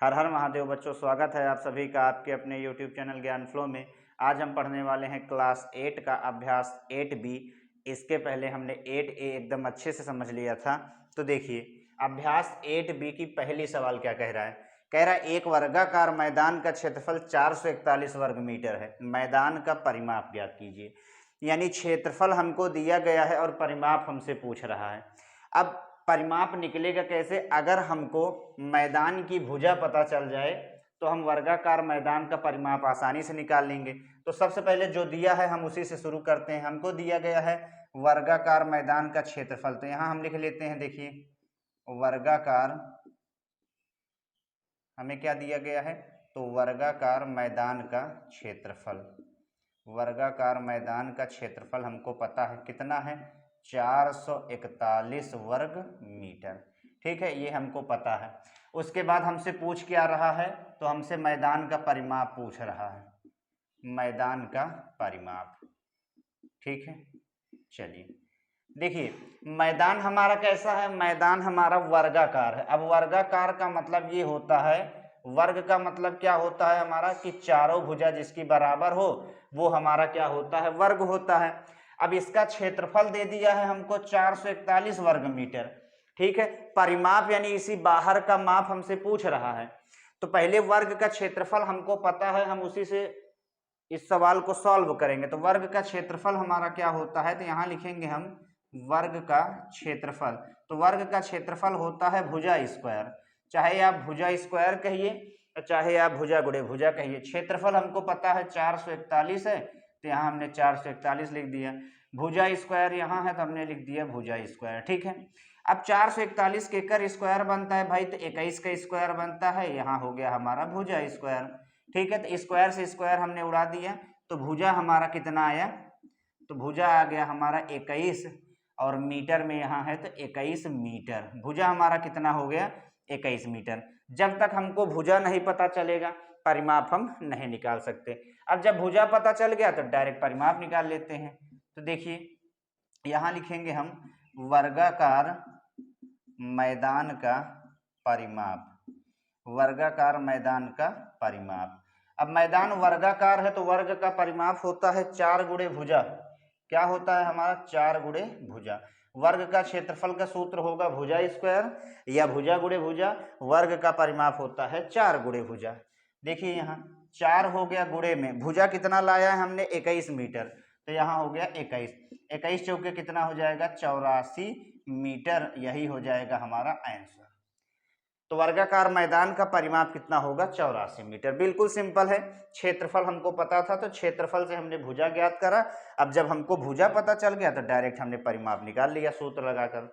हर हर महादेव बच्चों, स्वागत है आप सभी का आपके अपने YouTube चैनल ज्ञान फ्लो में। आज हम पढ़ने वाले हैं क्लास 8 का अभ्यास 8B। इसके पहले हमने 8A एकदम अच्छे से समझ लिया था। तो देखिए अभ्यास 8B की पहली सवाल क्या कह रहा है। कह रहा है एक वर्गाकार मैदान का क्षेत्रफल 441 वर्ग मीटर है। मैदान का परिमाप ज्ञात कीजिए। यानी क्षेत्रफल हमको दिया गया है और परिमाप हमसे पूछ रहा है। अब परिमाप निकलेगा कैसे? अगर हमको मैदान की भुजा पता चल जाए तो हम वर्गाकार मैदान का परिमाप आसानी से निकाल लेंगे। तो सबसे पहले जो दिया है हम उसी से शुरू करते हैं। हमको दिया गया है वर्गाकार मैदान का क्षेत्रफल, तो यहाँ हम लिख लेते हैं। देखिए वर्गाकार हमें क्या दिया गया है, तो वर्गाकार मैदान का क्षेत्रफल। वर्गाकार मैदान का क्षेत्रफल हमको पता है कितना है, 441 वर्ग मीटर। ठीक है, ये हमको पता है। उसके बाद हमसे पूछ क्या रहा है, तो हमसे मैदान का परिमाप पूछ रहा है। मैदान का परिमाप, ठीक है। चलिए देखिए मैदान हमारा कैसा है, मैदान हमारा वर्गाकार है। अब वर्गाकार का मतलब ये होता है, वर्ग का मतलब क्या होता है हमारा, कि चारों भुजा जिसकी बराबर हो वो हमारा क्या होता है, वर्ग होता है। अब इसका क्षेत्रफल दे दिया है हमको 441 वर्ग मीटर। ठीक है, परिमाप यानी इसी बाहर का माप हमसे पूछ रहा है। तो पहले वर्ग का क्षेत्रफल हमको पता है, हम उसी से इस सवाल को सॉल्व करेंगे। तो वर्ग का क्षेत्रफल हमारा क्या होता है, तो यहाँ लिखेंगे हम वर्ग का क्षेत्रफल। तो वर्ग का क्षेत्रफल होता है भुजा स्क्वायर, चाहे आप भुजा स्क्वायर कहिए चाहे आप भुजा गुणे भुजा कहिए। क्षेत्रफल हमको पता है 441 है, तो यहाँ हमने 441 लिख दिया। भुजा स्क्वायर यहाँ है तो हमने लिख दिया भुजा स्क्वायर। ठीक है, अब 441 के कर स्क्वायर बनता है भाई, तो 21 का स्क्वायर बनता है। यहाँ हो गया हमारा भुजा स्क्वायर। ठीक है, तो स्क्वायर से स्क्वायर हमने उड़ा दिया, तो भुजा हमारा कितना आया, तो भुजा आ गया हमारा 21, और मीटर में यहाँ है तो 21 मीटर। भुजा हमारा कितना हो गया, 21 मीटर। जब तक हमको भुजा नहीं पता चलेगा परिमाप हम नहीं निकाल सकते। अब जब भुजा पता चल गया तो डायरेक्ट परिमाप निकाल लेते हैं। तो देखिए यहाँ लिखेंगे हम वर्गाकार मैदान का परिमाप। वर्गाकार मैदान का परिमाप। अब मैदान वर्गाकार है तो वर्ग का परिमाप होता है 4 गुणे भुजा। क्या होता है हमारा, 4 गुणे भुजा। वर्ग का क्षेत्रफल का सूत्र होगा भुजा स्क्वायर या भुजा गुणे भुजा। वर्ग का परिमाप होता है 4 गुणे भुजा। देखिए यहाँ 4 हो गया, गुणे में भुजा कितना लाया है हमने, 21 मीटर। तो यहाँ हो गया 21, 21 चौके कितना हो जाएगा, 84 मीटर। यही हो जाएगा हमारा आंसर। तो वर्गाकार मैदान का परिमाप कितना होगा, 84 मीटर। बिल्कुल सिंपल है। क्षेत्रफल हमको पता था तो क्षेत्रफल से हमने भुजा ज्ञात करा। अब जब हमको भुजा पता चल गया तो डायरेक्ट हमने परिमाप निकाल लिया सूत्र लगाकर।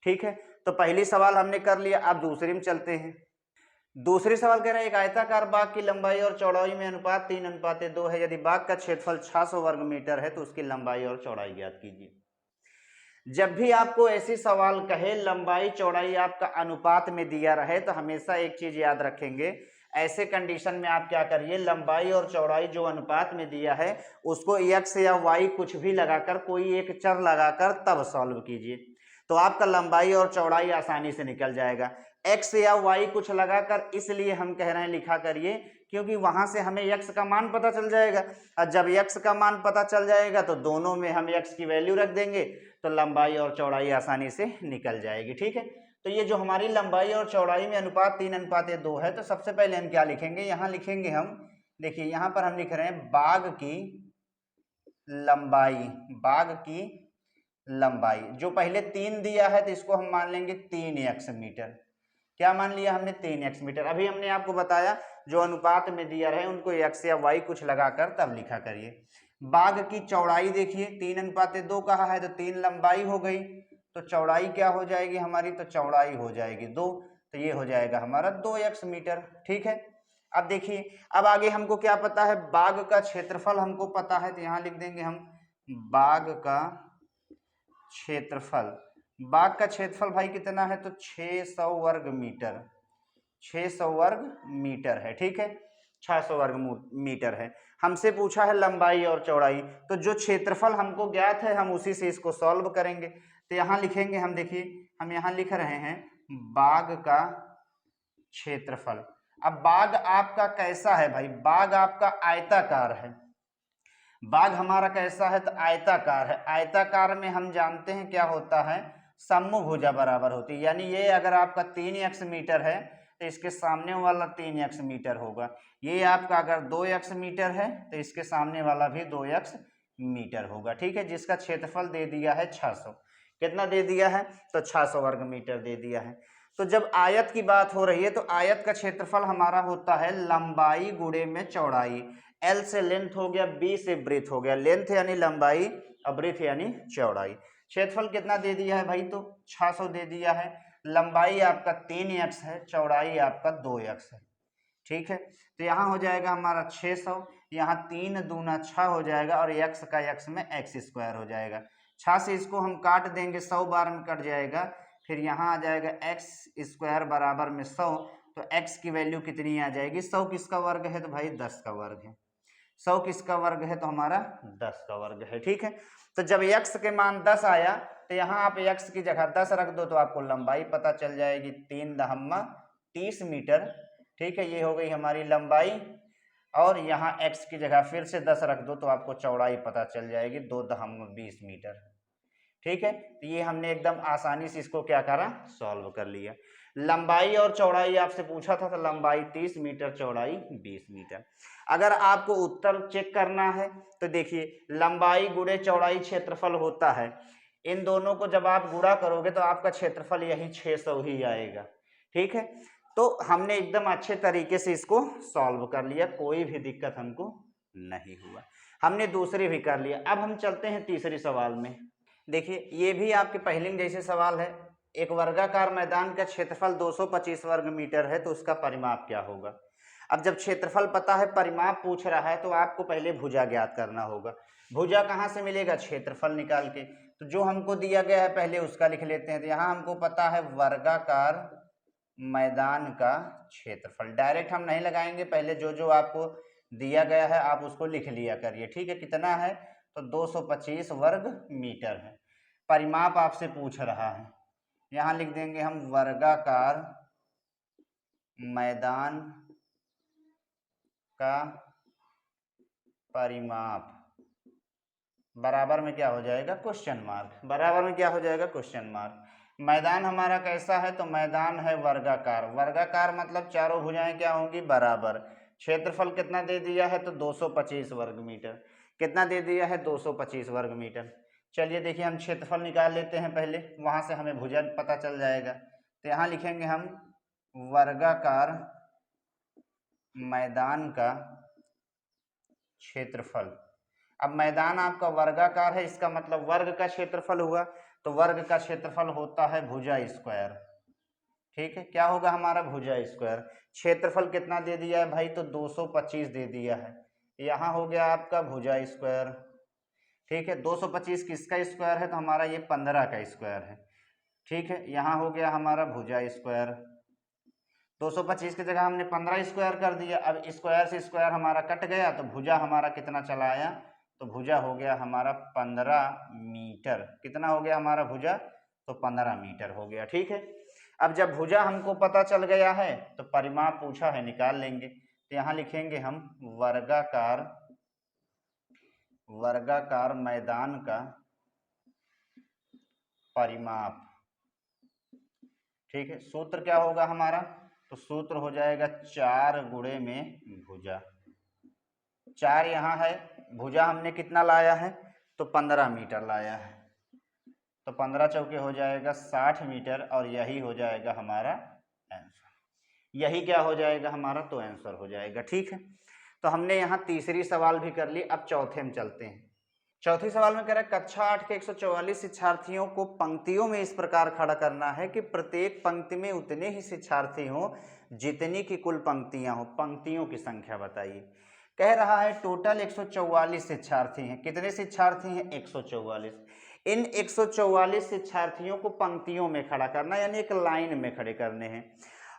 ठीक है, तो पहली सवाल हमने कर लिया। अब दूसरी में चलते हैं। दूसरी सवाल कह रहा है एक आयताकार बाग की लंबाई और चौड़ाई में अनुपात 3:2 है। यदि बाग का क्षेत्रफल 600 वर्ग मीटर है तो उसकी लंबाई और चौड़ाई ज्ञात कीजिए। जब भी आपको ऐसी सवाल कहे लंबाई चौड़ाई आपका अनुपात में दिया रहे तो हमेशा एक चीज याद रखेंगे, ऐसे कंडीशन में आप क्या करिए, लंबाई और चौड़ाई जो अनुपात में दिया है उसको x या y कुछ भी लगाकर, कोई एक चर लगाकर तब सॉल्व कीजिए, तो आपका लंबाई और चौड़ाई आसानी से निकल जाएगा। x या y कुछ लगाकर इसलिए हम कह रहे हैं लिखा करिए क्योंकि वहां से हमें x का मान पता चल जाएगा, और जब x का मान पता चल जाएगा तो दोनों में हम x की वैल्यू रख देंगे तो लंबाई और चौड़ाई आसानी से निकल जाएगी। ठीक है, तो ये जो हमारी लंबाई और चौड़ाई में अनुपात 3:2 है, तो सबसे पहले हम क्या लिखेंगे, यहाँ लिखेंगे हम, देखिए यहाँ पर हम लिख रहे हैं बाग की लंबाई। बाग की लंबाई जो पहले 3 दिया है तो इसको हम मान लेंगे 3x मीटर। क्या मान लिया हमने, 3x मीटर। अभी हमने आपको बताया जो अनुपात में दिया रहे उनको x या y कुछ लगाकर तब लिखा करिए। बाग की चौड़ाई देखिए 3:2 कहा है तो 3 लंबाई हो गई, तो चौड़ाई क्या हो जाएगी हमारी, तो चौड़ाई हो जाएगी 2, तो ये हो जाएगा हमारा 2x मीटर। ठीक है, अब देखिए अब आगे हमको क्या पता है, बाग का क्षेत्रफल हमको पता है, तो यहाँ लिख देंगे हम बाग का क्षेत्रफल। बाग का क्षेत्रफल भाई कितना है, तो 600 वर्ग मीटर। 600 वर्ग मीटर है। ठीक है, 600 वर्ग मीटर है। हमसे पूछा है लंबाई और चौड़ाई, तो जो क्षेत्रफल हमको ज्ञात है हम उसी से इसको सॉल्व करेंगे। तो यहाँ लिखेंगे हम, देखिए हम यहाँ लिख रहे हैं बाग का क्षेत्रफल। अब बाग आपका कैसा है भाई, बाग आपका आयताकार है, बाग हमारा कैसा है तो आयताकार है। आयताकार में हम जानते हैं क्या होता है, समभुजा बराबर होती है, यानी ये अगर आपका 3x मीटर है तो इसके सामने वाला 3x मीटर होगा, ये आपका अगर 2x मीटर है तो इसके सामने वाला भी 2x मीटर होगा। ठीक है, जिसका क्षेत्रफल दे दिया है 600, कितना दे दिया है तो 600 वर्ग मीटर दे दिया है। तो जब आयत की बात हो रही है तो आयत का क्षेत्रफल हमारा होता है लंबाई गुणे में चौड़ाई, L से लेंथ हो गया, B से ब्रेथ हो गया, लेंथ यानी लंबाई और ब्रेथ यानी चौड़ाई। क्षेत्रफल कितना दे दिया है भाई तो 600 दे दिया है, लंबाई आपका 3x है, चौड़ाई आपका 2x है। ठीक है, तो यहाँ हो जाएगा हमारा 600, यहाँ 3 दूना 6 हो जाएगा और x का x में x स्क्वायर हो जाएगा, 6 से इसको हम काट देंगे 100 बार में कट जाएगा, फिर यहाँ आ जाएगा x स्क्वायर बराबर में 100, तो x की वैल्यू कितनी आ जाएगी, 100 किसका वर्ग है तो भाई 10 का वर्ग है, 100 किसका वर्ग है तो हमारा 10 का वर्ग है। ठीक है, तो जब x के मान 10 आया तो यहाँ आप x की जगह 10 रख दो तो आपको लंबाई पता चल जाएगी, 3 दहम्मा 30 मीटर। ठीक है, ये हो गई हमारी लंबाई, और यहाँ x की जगह फिर से 10 रख दो तो आपको चौड़ाई पता चल जाएगी, 2 दहम्मा 20 मीटर। ठीक है, तो ये हमने एकदम आसानी से इसको क्या करा, सॉल्व कर लिया। लंबाई और चौड़ाई आपसे पूछा था तो लंबाई 30 मीटर, चौड़ाई 20 मीटर। अगर आपको उत्तर चेक करना है तो देखिए, लंबाई गुणे चौड़ाई क्षेत्रफल होता है, इन दोनों को जब आप गुणा करोगे तो आपका क्षेत्रफल यही 600 ही आएगा। ठीक है, तो हमने एकदम अच्छे तरीके से इसको सॉल्व कर लिया, कोई भी दिक्कत हमको नहीं हुआ। हमने दूसरे भी कर लिया। अब हम चलते हैं तीसरे सवाल में। देखिए, ये भी आपके पहले जैसे सवाल है, एक वर्गाकार मैदान का क्षेत्रफल 225 वर्ग मीटर है तो उसका परिमाप क्या होगा। अब जब क्षेत्रफल पता है, परिमाप पूछ रहा है, तो आपको पहले भुजा ज्ञात करना होगा। भुजा कहाँ से मिलेगा, क्षेत्रफल निकाल के। तो जो हमको दिया गया है पहले उसका लिख लेते हैं। तो यहाँ हमको पता है वर्गाकार मैदान का क्षेत्रफल, डायरेक्ट हम नहीं लगाएंगे, पहले जो जो आपको दिया गया है आप उसको लिख लिया करिए। ठीक है, कितना है तो 225 वर्ग मीटर है। परिमाप आपसे पूछ रहा है, यहाँ लिख देंगे हम वर्गाकार मैदान का परिमाप, बराबर में क्या हो जाएगा क्वेश्चन मार्क, बराबर में क्या हो जाएगा क्वेश्चन मार्क। मैदान हमारा कैसा है तो मैदान है वर्गाकार, वर्गाकार मतलब चारों भुजाएं क्या होंगी बराबर। क्षेत्रफल कितना दे दिया है तो 225 वर्ग मीटर, कितना दे दिया है 225 वर्ग मीटर। चलिए देखिए, हम क्षेत्रफल निकाल लेते हैं पहले, वहां से हमें भुजा पता चल जाएगा। तो यहाँ लिखेंगे हम वर्गाकार मैदान का क्षेत्रफल। अब मैदान आपका वर्गाकार है, इसका मतलब वर्ग का क्षेत्रफल हुआ, तो वर्ग का क्षेत्रफल होता है भुजा स्क्वायर। ठीक है, क्या होगा हमारा भुजा स्क्वायर। क्षेत्रफल कितना दे दिया है भाई तो 225 दे दिया है, यहाँ हो गया आपका भुजा स्क्वायर। ठीक है, 225 किसका स्क्वायर है तो हमारा ये 15 का स्क्वायर है। ठीक है, यहाँ हो गया हमारा भुजा स्क्वायर, 225 की जगह हमने 15 स्क्वायर कर दिया। अब स्क्वायर से स्क्वायर हमारा कट गया तो भुजा हमारा कितना चला आया तो भुजा हो गया हमारा 15 मीटर। कितना हो गया हमारा भुजा तो 15 मीटर हो गया। ठीक है, अब जब भुजा हमको पता चल गया है तो परिमाप पूछा है, निकाल लेंगे। तो यहाँ लिखेंगे हम वर्गाकार मैदान का परिमाप। ठीक है, सूत्र क्या होगा हमारा तो सूत्र हो जाएगा 4 गुणे में भुजा। 4 यहाँ है, भुजा हमने कितना लाया है तो 15 मीटर लाया है, तो 15 चौके हो जाएगा 60 मीटर, और यही हो जाएगा हमारा आंसर। यही क्या हो जाएगा हमारा तो आंसर हो जाएगा। ठीक है, तो हमने यहाँ तीसरी सवाल भी कर ली। अब चौथे में चलते हैं। चौथी सवाल में कह रहा है कक्षा 8 के 144 शिक्षार्थियों को पंक्तियों में इस प्रकार खड़ा करना है कि प्रत्येक पंक्ति में उतने ही शिक्षार्थी हों जितनी की कुल पंक्तियां हो। पंक्तियों की संख्या बताइए। कह रहा है टोटल 144 शिक्षार्थी हैं। कितने शिक्षार्थी हैं 144। इन 144 शिक्षार्थियों को पंक्तियों में खड़ा करना, यानी एक लाइन में खड़े करने हैं।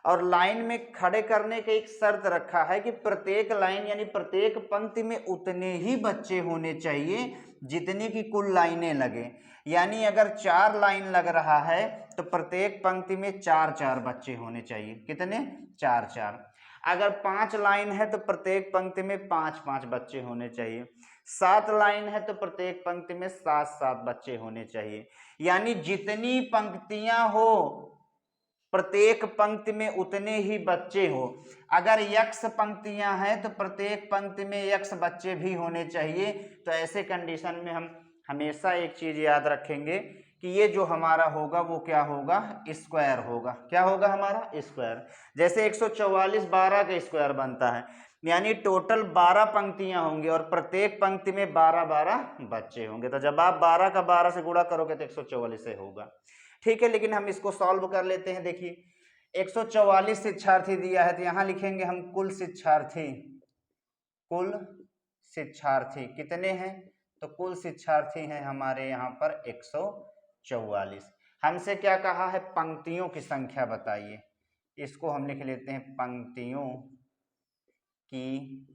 और लाइन में खड़े करने का एक शर्त रखा है कि प्रत्येक लाइन यानी प्रत्येक पंक्ति में उतने ही बच्चे होने चाहिए जितने की कुल लाइनें लगे। यानी अगर 4 लाइन लग रहा है तो प्रत्येक पंक्ति में 4-4 बच्चे होने चाहिए। कितने 4-4। अगर 5 लाइन है तो प्रत्येक पंक्ति में 5-5 बच्चे होने चाहिए। 7 लाइन है तो प्रत्येक पंक्ति में 7-7 बच्चे होने चाहिए। यानी जितनी पंक्तियां हो प्रत्येक पंक्ति में उतने ही बच्चे हो। अगर यक्स पंक्तियां हैं तो प्रत्येक पंक्ति में यक्स बच्चे भी होने चाहिए। तो ऐसे कंडीशन में हम हमेशा एक चीज याद रखेंगे कि ये जो हमारा होगा वो क्या होगा, स्क्वायर होगा। क्या होगा हमारा, स्क्वायर। जैसे 144 12 का स्क्वायर बनता है, यानी टोटल 12 पंक्तियां होंगी और प्रत्येक पंक्ति में 12-12 बच्चे होंगे। तो जब आप 12 का 12 से गुणा करोगे तो 144 से होगा। ठीक है, लेकिन हम इसको सॉल्व कर लेते हैं। देखिए 144 शिक्षार्थी दिया है तो यहां लिखेंगे हम कुल शिक्षार्थी कितने हैं, तो कुल शिक्षार्थी हैं हमारे यहाँ पर 144। हमसे क्या कहा है, पंक्तियों की संख्या बताइए। इसको हम लिख लेते हैं पंक्तियों की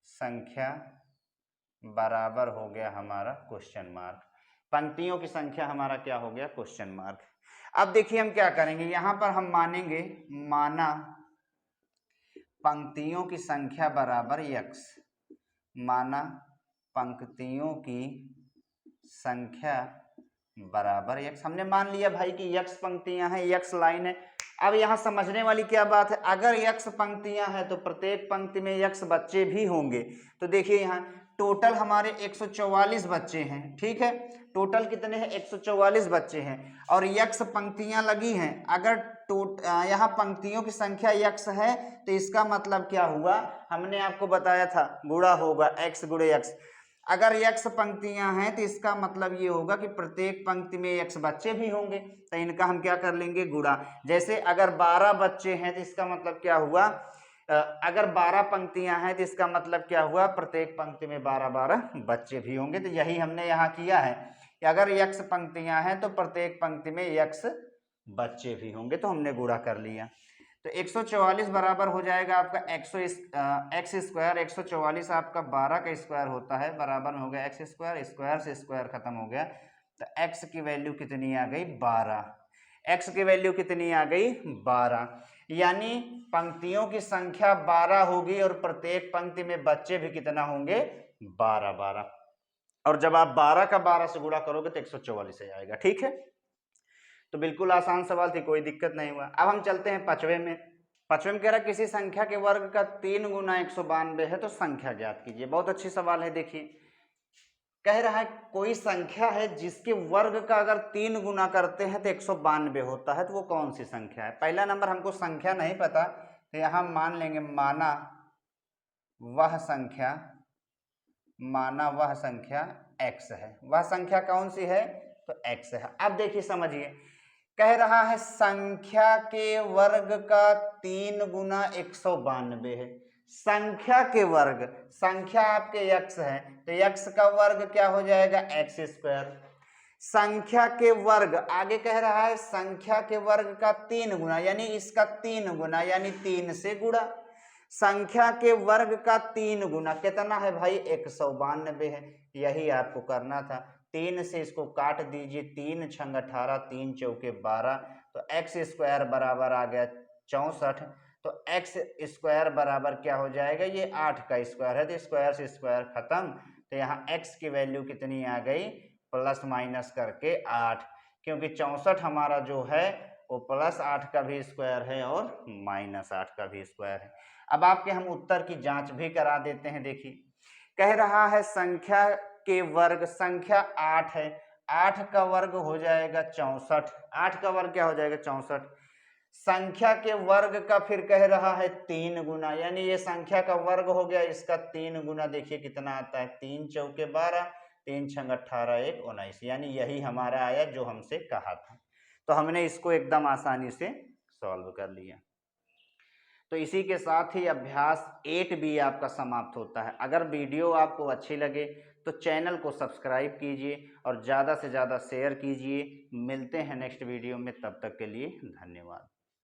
संख्या बराबर हो गया हमारा क्वेश्चन मार्क। पंक्तियों की संख्या हमारा क्या हो गया, क्वेश्चन मार्क। अब देखिए हम क्या करेंगे, यहां पर हम मानेंगे माना पंक्तियों की संख्या बराबर यक्स। माना पंक्तियों की संख्या बराबर यक्स। हमने मान लिया भाई कि यक्स पंक्तियां हैं, यक्स लाइन है। अब यहां समझने वाली क्या बात है, अगर यक्स पंक्तियां हैं तो प्रत्येक पंक्ति में यक्स बच्चे भी होंगे। तो देखिए यहाँ टोटल हमारे 144 बच्चे हैं। ठीक है, टोटल कितने हैं, 144 बच्चे हैं और यक्स पंक्तियां लगी हैं। अगर यहाँ पंक्तियों की संख्या यक्स है तो इसका मतलब क्या हुआ, हमने आपको बताया था गुणा होगा x गुणे x। अगर यक्स पंक्तियां हैं तो इसका मतलब ये होगा कि प्रत्येक पंक्ति में यक्स बच्चे भी होंगे, तो इनका हम क्या कर लेंगे, गुणा। जैसे अगर 12 बच्चे हैं तो इसका मतलब क्या हुआ, अगर 12 पंक्तियां हैं तो इसका मतलब क्या हुआ, प्रत्येक पंक्ति में 12-12 बच्चे भी होंगे। तो यही हमने यहाँ किया है कि अगर यक्स पंक्तियां हैं तो प्रत्येक पंक्ति में यक्स बच्चे भी होंगे, तो हमने गुणा कर लिया। तो 144 बराबर हो जाएगा आपका एक्स स्क्वायर। 144 आपका 12 का स्क्वायर होता है, बराबर में हो गया एक्स स्क्वायर। स्क्वायर से स्क्वायर खत्म हो गया, तो एक्स की वैल्यू कितनी आ गई, 12। एक्स की वैल्यू कितनी आ गई, 12। यानी पंक्तियों की संख्या 12 होगी और प्रत्येक पंक्ति में बच्चे भी कितना होंगे, 12-12। और जब आप 12 का 12 से गुणा करोगे तो 144 से आएगा। ठीक है, तो बिल्कुल आसान सवाल थी, कोई दिक्कत नहीं हुआ। अब हम चलते हैं पांचवें में। पांचवें में कह रहा है किसी संख्या के वर्ग का 3 गुना 192 है तो संख्या ज्ञात कीजिए। बहुत अच्छी सवाल है। देखिए कह रहा है कोई संख्या है जिसके वर्ग का अगर 3 गुना करते हैं तो 192 होता है, तो वो कौन सी संख्या है। पहला नंबर हमको संख्या नहीं पता, तो यहां मान लेंगे माना वह संख्या x है। वह संख्या कौन सी है, तो x है। अब देखिए समझिए, कह रहा है संख्या के वर्ग का 3 गुना 192 है। संख्या के वर्ग, संख्या आपके x है तो x का वर्ग क्या हो जाएगा, एक्स स्क्वायर। संख्या के वर्ग, आगे कह रहा है संख्या के वर्ग का 3 गुना, यानी इसका 3 गुना, यानी 3 से गुणा। संख्या के वर्ग का 3 गुना कितना है भाई, 192 है। यही आपको करना था। 3 से इसको काट दीजिए, 3 छंग 18, 3 चौके 12, तो एक्स स्क्वायर बराबर आ गया 64। तो एक्स स्क्वायर बराबर क्या हो जाएगा, ये 8 का स्क्वायर है, तो स्क्वायर से स्क्वायर खत्म। तो यहाँ एक्स की वैल्यू कितनी आ गई, प्लस माइनस करके 8, क्योंकि 64 हमारा जो है वो प्लस 8 का भी स्क्वायर है और माइनस 8 का भी स्क्वायर है। अब आपके हम उत्तर की जांच भी करा देते हैं। देखिए कह रहा है संख्या के वर्ग, संख्या 8 है, 8 का वर्ग हो जाएगा 64। 8 का वर्ग क्या हो जाएगा, 64। संख्या के वर्ग का फिर कह रहा है 3 गुना, यानी ये संख्या का वर्ग हो गया, इसका 3 गुना। देखिए कितना आता है, 3 चौके 12, 3 छंग 18, 1 19, यानी यही हमारा आया जो हमसे कहा था। तो हमने इसको एकदम आसानी से सॉल्व कर लिया। तो इसी के साथ ही अभ्यास 8B आपका समाप्त होता है। अगर वीडियो आपको अच्छी लगे तो चैनल को सब्सक्राइब कीजिए और ज़्यादा से ज़्यादा शेयर कीजिए। मिलते हैं नेक्स्ट वीडियो में, तब तक के लिए धन्यवाद।